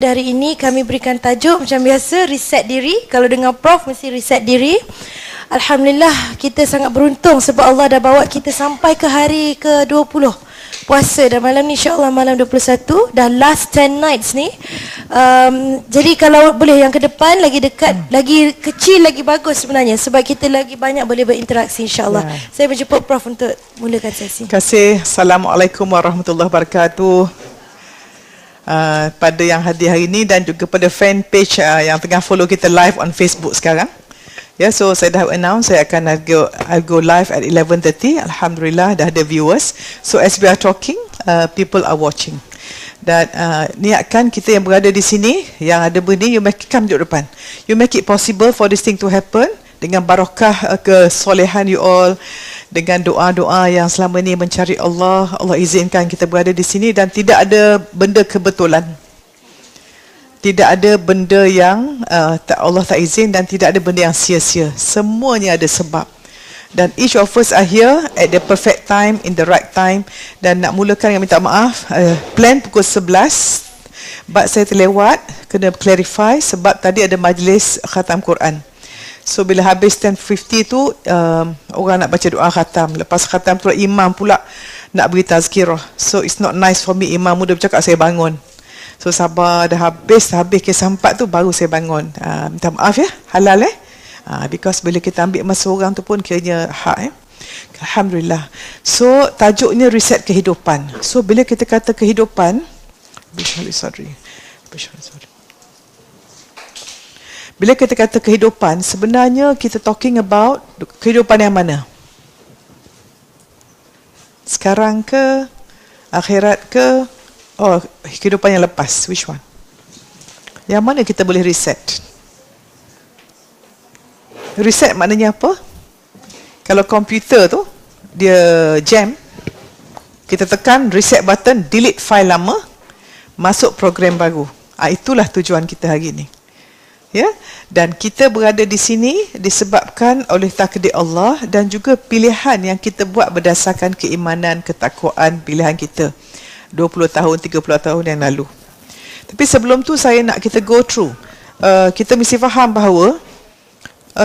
Hari ini kami berikan tajuk macam biasa, reset diri. Kalau dengar Prof mesti reset diri. Alhamdulillah, kita sangat beruntung sebab Allah dah bawa kita sampai ke hari ke-20 puasa, dan malam ni insyaAllah malam 21, dah last 10 nights ni. Jadi kalau boleh yang ke depan lagi dekat, lagi kecil lagi bagus sebenarnya, sebab kita lagi banyak boleh berinteraksi insyaAllah. Saya menjemput Prof untuk mulakan sesi. Terima kasih. Assalamualaikum warahmatullahi wabarakatuh. Pada yang hadir hari ini dan juga pada fan page yang tengah follow kita live on Facebook sekarang. So saya dah announce saya akan I'll go live at 11:30. Alhamdulillah dah ada viewers. So as we are talking, people are watching. Dan niatkan kita yang berada di sini, yang ada benih, you make it come duduk depan. You make it possible for this thing to happen dengan barakah kesolehan you all, dengan doa-doa yang selama ni mencari Allah. Allah izinkan kita berada di sini dan tidak ada benda kebetulan. Tidak ada benda yang Allah tak izin, dan tidak ada benda yang sia-sia. Semuanya ada sebab. Dan each of us are here at the perfect time, in the right time. Dan nak mulakan yang minta maaf, plan pukul 11. But saya terlewat, kena clarify sebab tadi ada majlis khatam Quran. So bila habis 10:50 tu orang nak baca doa khatam. Lepas khatam tu imam pula nak beri tazkirah. So it's not nice for me, imam muda bercakap saya bangun. So sabar, dah habis kisah 4 tu baru saya bangun. Minta maaf ya, halal because bila kita ambil masa orang tu pun kiranya hak Alhamdulillah. So tajuknya reset kehidupan. So bila kita kata kehidupan, bila kita kata kehidupan, sebenarnya kita talking about kehidupan yang mana? Sekarang ke? Akhirat ke? Oh, kehidupan yang lepas. Which one? Yang mana kita boleh reset? Reset maknanya apa? Kalau komputer tu, dia jam, kita tekan reset button, delete file lama, masuk program baru. Itulah tujuan kita hari ini. Dan kita berada di sini disebabkan oleh takdir Allah dan juga pilihan yang kita buat berdasarkan keimanan, ketakwaan, pilihan kita 20 tahun, 30 tahun yang lalu. Tapi sebelum tu saya nak kita go through, kita mesti faham bahawa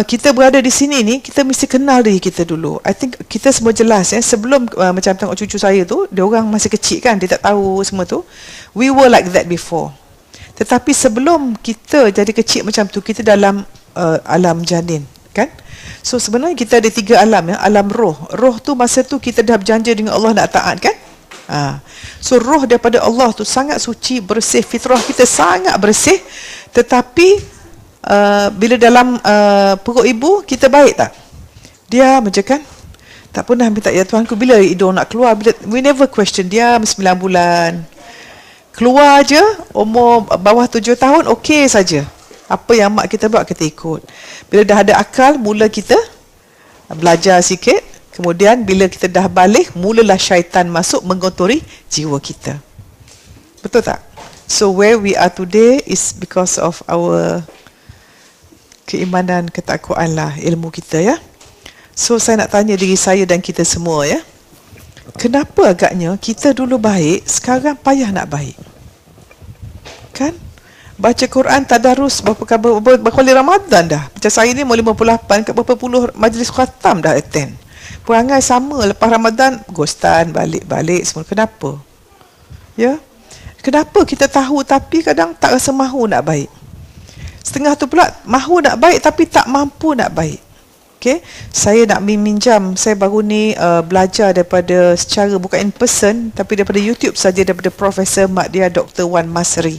kita berada di sini ni, kita mesti kenal diri kita dulu. I think kita semua jelas sebelum macam tengok cucu saya tu, dia orang masih kecil kan, dia tak tahu semua tu. We were like that before. Tetapi sebelum kita jadi kecil macam tu, kita dalam alam janin, kan? So sebenarnya kita ada 3 alam, alam roh. Roh tu masa tu kita dah berjanji dengan Allah nak taat, kan? So roh daripada Allah tu sangat suci, bersih, fitrah kita sangat bersih. Tetapi bila dalam perut ibu, kita baik tak? Diam je, kan? Tak pernah minta, ya Tuhanku bila hidung nak keluar, we never question. Diam 9 bulan. Keluar je, umur bawah 7 tahun, okey saja. Apa yang mak kita buat, kita ikut. Bila dah ada akal, mula kita belajar sikit. Kemudian bila kita dah balik, mulalah syaitan masuk mengotori jiwa kita. Betul tak? So where we are today is because of our keimanan, ketakwaan lah, ilmu kita ya. So saya nak tanya diri saya dan kita semua ya. Kenapa agaknya kita dulu baik, sekarang payah nak baik? Kan? Baca Quran, tadarus, berapa kali Ramadan dah. Macam saya ni mau 58, kat berapa puluh majlis khatam dah attend. Perangai sama, lepas Ramadan, ghostan, balik-balik semua. Kenapa? Ya? Kenapa kita tahu tapi kadang tak rasa mahu nak baik? Setengah tu pula, mahu nak baik tapi tak mampu nak baik. Okay, saya nak minjam, saya baru ni belajar daripada secara bukan in person tapi daripada YouTube saja, daripada Profesor Mak dia Dr. Wan Masri.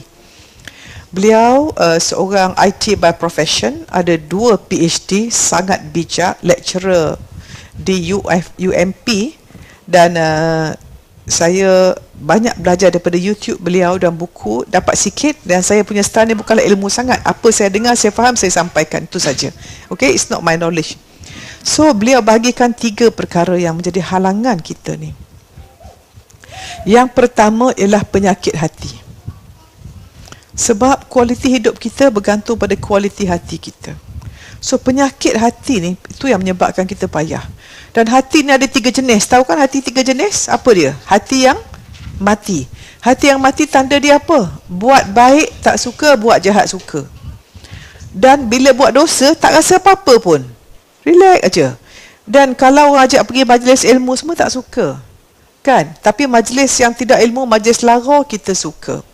Beliau seorang IT by profession, ada 2 PhD, sangat bijak, lecturer di UMP, dan saya banyak belajar daripada YouTube beliau dan buku, dapat sikit, dan saya punya style ni bukanlah ilmu sangat. Apa saya dengar, saya faham, saya sampaikan, itu saja. Okay, it's not my knowledge. So beliau bahagikan 3 perkara yang menjadi halangan kita ni. Yang pertama ialah penyakit hati. Sebab kualiti hidup kita bergantung pada kualiti hati kita. So penyakit hati ni, itu yang menyebabkan kita payah. Dan hati ni ada 3 jenis. Tahu kan hati 3 jenis? Apa dia? Hati yang mati. Hati yang mati tanda dia apa? Buat baik tak suka, buat jahat suka. Dan bila buat dosa, tak rasa apa-apa pun. Relax aja. Dan kalau orang ajak pergi majlis ilmu, semua tak suka. Kan? Tapi majlis yang tidak ilmu, majlis lara, kita suka.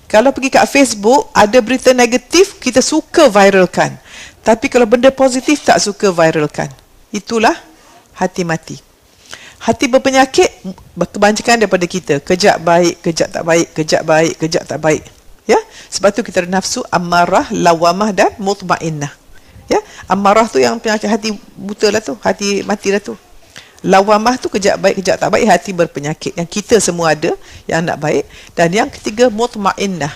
Kalau pergi kat Facebook, ada berita negatif, kita suka viralkan. Tapi kalau benda positif, tak suka viralkan. Itulah hati mati. Hati berpenyakit, kebanyakan daripada kita. Kejap baik, kejap tak baik, kejap baik, kejap tak baik. Ya, sebab tu kita ada nafsu amarah, lawamah dan mutmainnah. Ya, amarah tu yang penyakit hati buta lah tu, hati mati lah tu. Lawamah tu kejap baik, kejap tak baik, hati berpenyakit. Yang kita semua ada yang nak baik. Dan yang ketiga mutmainnah.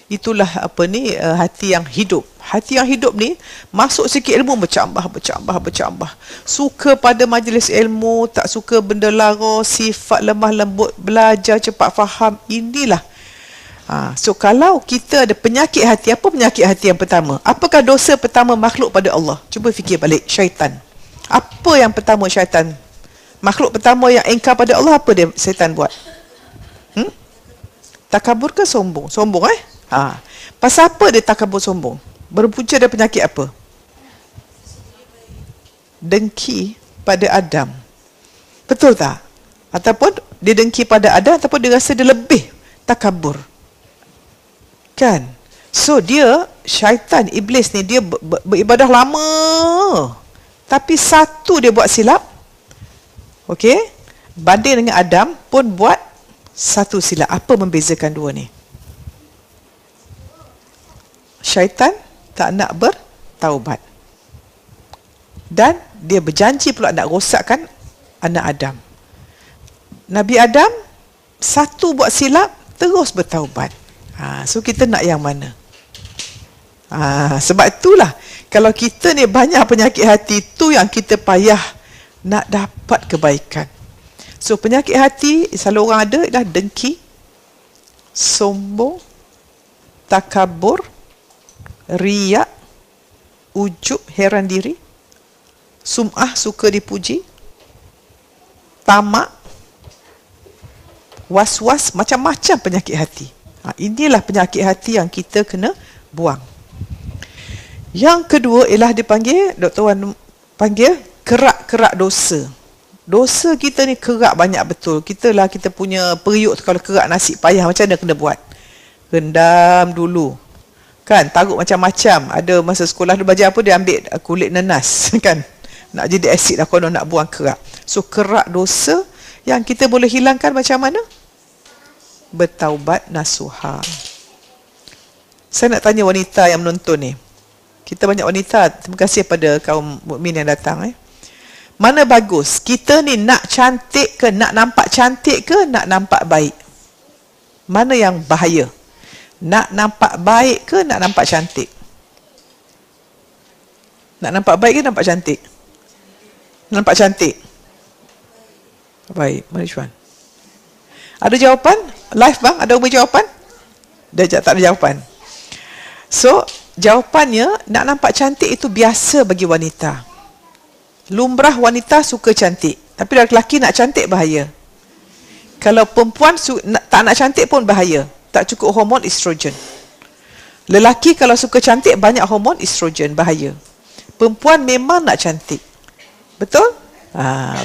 Itulah hati yang hidup. Hati yang hidup ni masuk sikit ilmu bercambah. Suka pada majlis ilmu, tak suka benda lara, sifat lemah lembut, belajar cepat faham. Inilah. So kalau kita ada penyakit hati, apa penyakit hati yang pertama? Apakah dosa pertama makhluk pada Allah? Cuba fikir balik, syaitan. Apa yang pertama syaitan? Makhluk pertama yang engkar pada Allah, apa dia syaitan buat? Takabur ke sombong? Sombong Pasal apa dia takabur sombong? Berpunca dari penyakit apa? Dengki pada Adam. Betul tak? Ataupun dia dengki pada Adam, ataupun dia rasa dia lebih takabur. Kan? So dia, syaitan, iblis ni, dia beribadah lama. Tapi satu dia buat silap. Okey? Banding dengan Adam pun buat satu silap. Apa membezakan dua ni? Syaitan tak nak bertaubat. Dan dia berjanji pula nak rosakkan anak Adam. Nabi Adam satu buat silap, terus bertaubat. So kita nak yang mana? Sebab itulah kalau kita ni banyak penyakit hati, tu yang kita payah nak dapat kebaikan. So penyakit hati selalu orang ada ialah dengki, sombong, takabur, riak, ujub, heran diri, sum'ah, suka dipuji, tamak, was-was, macam-macam penyakit hati. Inilah penyakit hati yang kita kena buang. Yang kedua ialah dipanggil, Dr. Wan panggil kerak-kerak dosa. Dosa kita ni kerak banyak betul. Kita punya periuk tu, kalau kerak nasi payah, macam mana kena buat? Rendam dulu. Kan, taruh macam-macam. Ada masa sekolah dia belajar apa, dia ambil kulit nanas. Kan, nak jadi asid lah kalau nak buang kerak. So, kerak dosa yang kita boleh hilangkan macam mana? Bertaubat nasuha. Saya nak tanya wanita yang menonton ni. Kita banyak wanita, terima kasih pada kaum mukmin yang datang. Mana bagus? Kita ni nak cantik ke, nak nampak cantik ke, nak nampak baik? Mana yang bahaya? Nak nampak baik ke, nak nampak cantik? Nak nampak baik ke nampak cantik? Nampak cantik. Baik, Marijuan. Ada jawapan? Live bang, ada ubah jawapan? Dah tak ada jawapan. So, jawapannya, nak nampak cantik itu biasa bagi wanita. Lumrah wanita suka cantik. Tapi lelaki nak cantik bahaya. Kalau perempuan tak nak cantik pun bahaya. Tak cukup hormon estrogen. Lelaki kalau suka cantik, banyak hormon estrogen, bahaya. Perempuan memang nak cantik. Betul?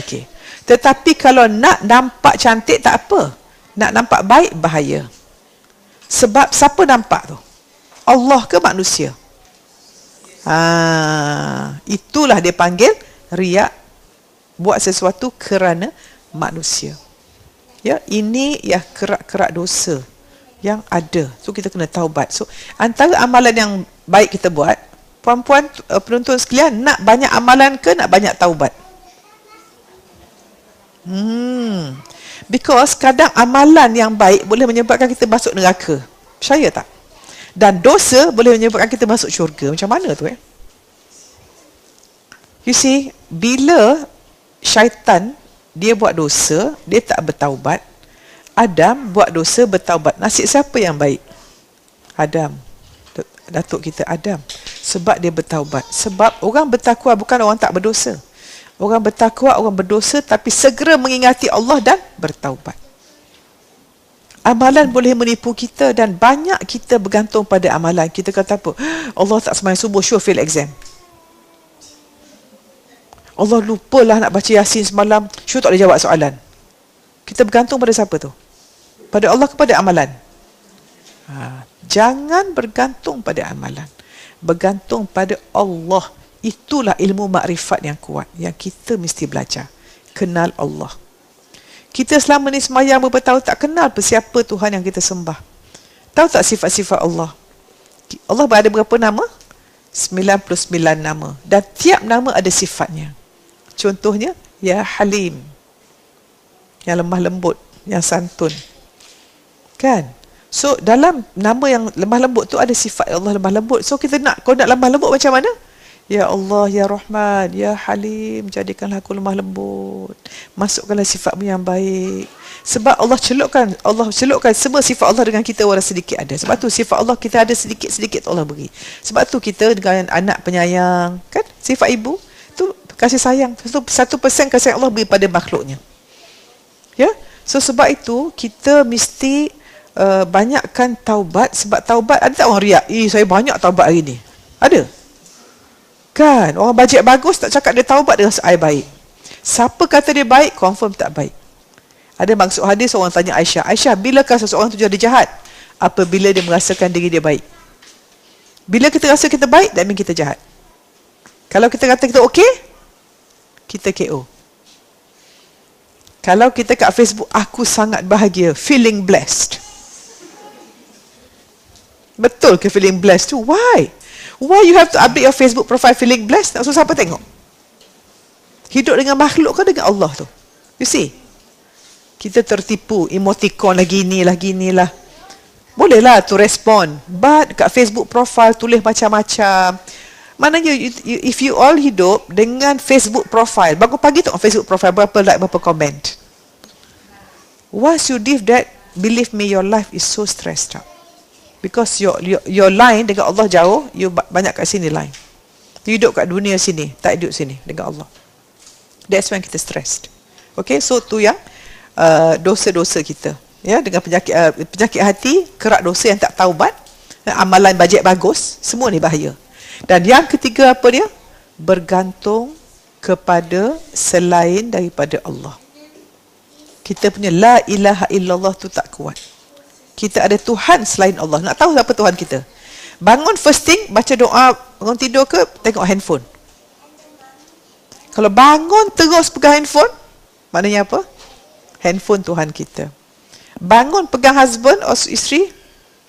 Okey. Tetapi kalau nak nampak cantik tak apa. Nak nampak baik bahaya. Sebab siapa nampak tu? Allah ke manusia? Itulah dia panggil riak, buat sesuatu kerana manusia. Ya, ini ya kerak-kerak dosa yang ada. So kita kena taubat. So antara amalan yang baik kita buat, puan-puan penonton sekalian, nak banyak amalan ke nak banyak taubat? Because kadang amalan yang baik boleh menyebabkan kita masuk neraka. Percaya tak? Dan dosa boleh menyebabkan kita masuk syurga. Macam mana tu You see, bila syaitan dia buat dosa, dia tak bertaubat. Adam buat dosa, bertaubat. Nasib siapa yang baik? Adam. Datuk kita Adam. Sebab dia bertaubat. Sebab orang bertakwa bukan orang tak berdosa. Orang bertakwa, orang berdosa tapi segera mengingati Allah dan bertaubat. Amalan boleh menipu kita dan banyak kita bergantung pada amalan. Kita kata apa? Allah tak sembahyang subuh, sure fail exam. Allah lupalah nak baca Yasin semalam, sure tak boleh jawab soalan. Kita bergantung pada siapa tu? Pada Allah ke pada amalan? Jangan bergantung pada amalan. Bergantung pada Allah. Itulah ilmu makrifat yang kuat yang kita mesti belajar. Kenal Allah. Kita selama ni semayang berapa tahun tak kenal siapa Tuhan yang kita sembah. Tahu tak sifat-sifat Allah? Allah ada berapa nama? 99 nama. Dan tiap nama ada sifatnya. Contohnya, Ya Halim. Yang lemah lembut, yang santun. Kan? So, dalam nama yang lemah lembut tu ada sifat Allah lemah lembut. So, kita nak, kau nak lemah lembut macam mana? Ya Allah, Ya Rahman, Ya Halim, jadikanlah aku lemah lembut. Masukkanlah sifatmu yang baik. Sebab Allah celukkan semua sifat Allah dengan kita orang sedikit ada. Sebab tu sifat Allah kita ada sedikit-sedikit Allah beri. Sebab tu kita dengan anak penyayang, kan? Sifat ibu tu kasih sayang. 1% kasih Allah beri pada makhluknya. Ya? So sebab itu kita mesti banyakkan taubat. Sebab taubat, ada tak orang riak? Saya banyak taubat hari ni. Ada? Kan, orang bajet bagus tak cakap dia taubat dengan air baik. Siapa kata dia baik, confirm tak baik. Ada maksud hadis orang tanya Aisyah, Aisyah, bilakah seseorang tu jadi jahat? Apabila dia merasakan diri dia baik. Bila kita rasa kita baik, that mean kita jahat. Kalau kita kata kita okey, kita KO. Kalau kita kat Facebook, aku sangat bahagia, feeling blessed. Betul ke feeling blessed tu? Why? Why you have to update your Facebook profile feeling blessed? Nak susah apa tengok? Hidup dengan makhluk ke dengan Allah tu? You see? Kita tertipu, emoticon lah, gini lah. Bolehlah to respond. But kat Facebook profile tulis macam-macam. Maknanya if you all hidup dengan Facebook profile, bangun pagi tengok Facebook profile, berapa like, berapa comment. Once you leave that, believe me, your life is so stressed out. Because your line dengan Allah jauh, you banyak kat sini line. You hidup kat dunia sini, tak hidup sini dengan Allah. That's when kita stressed. Okay, so tu yang dosa-dosa kita. Ya, dengan penyakit hati, kerak dosa yang tak taubat, amalan bajet bagus, semua ni bahaya. Dan yang ketiga apa dia? Bergantung kepada selain daripada Allah. Kita punya la ilaha illallah tu tak kuat. Kita ada Tuhan selain Allah. Nak tahu siapa Tuhan kita? Bangun first thing, baca doa, bangun tidur ke, tengok handphone. Kalau bangun terus pegang handphone, maknanya apa? Handphone Tuhan kita. Bangun pegang husband atau isteri,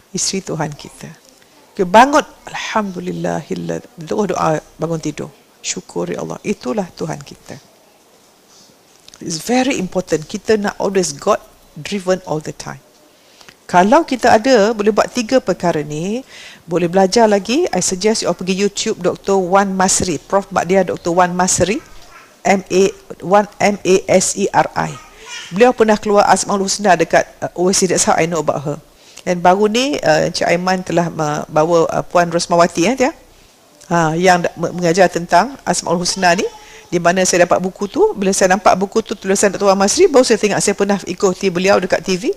isteri Tuhan kita. Okay, bangun, alhamdulillahillah, doa bangun tidur. Syukuri Allah. Itulah Tuhan kita. It's very important. Kita nak always God driven all the time. Kalau kita ada, boleh buat 3 perkara ni, boleh belajar lagi, I suggest you all pergi YouTube Dr. Wan Masri, Prof. Mak dia Dr. Wan Masri, M-A-S-E-R-I. Beliau pernah keluar Asmaul Husna dekat OIC, that's how I know about her. Dan baru ni, Encik Aiman telah bawa Puan Rosmawati, yang mengajar tentang Asmaul Husna ni, di mana saya dapat buku tu. Bila saya nampak buku tu, tulisan Dr. Wan Masri, baru saya tengok, saya pernah ikuti beliau dekat TV,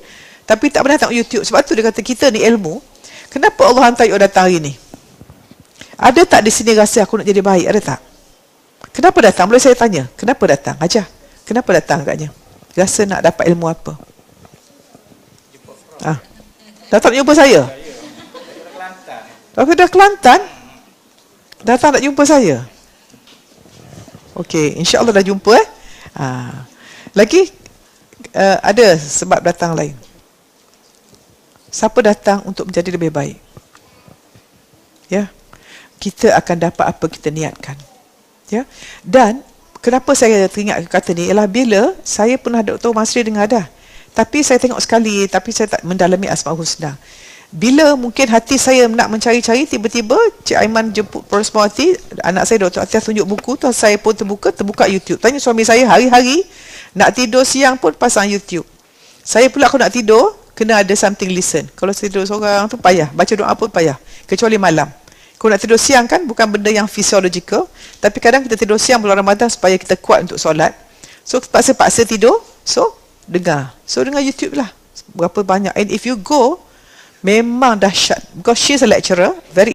tapi tak pernah tengok YouTube. Sebab tu dia kata, kita ni ilmu, kenapa Allah hantar you datang hari ni? Ada tak di sini rasa aku nak jadi baik? Ada tak? Kenapa datang? Boleh saya tanya? Kenapa datang? Ajar. Kenapa datang agaknya? Rasa nak dapat ilmu apa? Datang nak jumpa saya? Dari Kelantan? Datang nak jumpa saya? Okey, insya-Allah dah jumpa Lagi ada sebab datang lain. Siapa datang untuk menjadi lebih baik? Ya. Kita akan dapat apa kita niatkan. Ya. Dan kenapa saya teringat kata ni ialah bila saya pernah Dr. Masri dengar dah. Tapi saya tengok sekali, tapi saya tak mendalami Asmaul Husna. Bila mungkin hati saya nak mencari-cari, tiba-tiba Cik Aiman jemput Prof. Mawati, anak saya Dr. Atiah tunjuk buku tu, saya pun terbuka YouTube. Tanya suami saya, hari-hari nak tidur siang pun pasang YouTube. Saya pula kalau nak tidur, kena ada something listen. Kalau tidur seorang tu payah, baca doa pun payah, kecuali malam. Kalau nak tidur siang kan bukan benda yang physiological, tapi kadang kita tidur siang bulan Ramadan supaya kita kuat untuk solat. So paksa-paksa tidur, so dengar. So dengar YouTube lah. berapa banyak. And if you go, memang dahsyat. Because she's a lecturer, very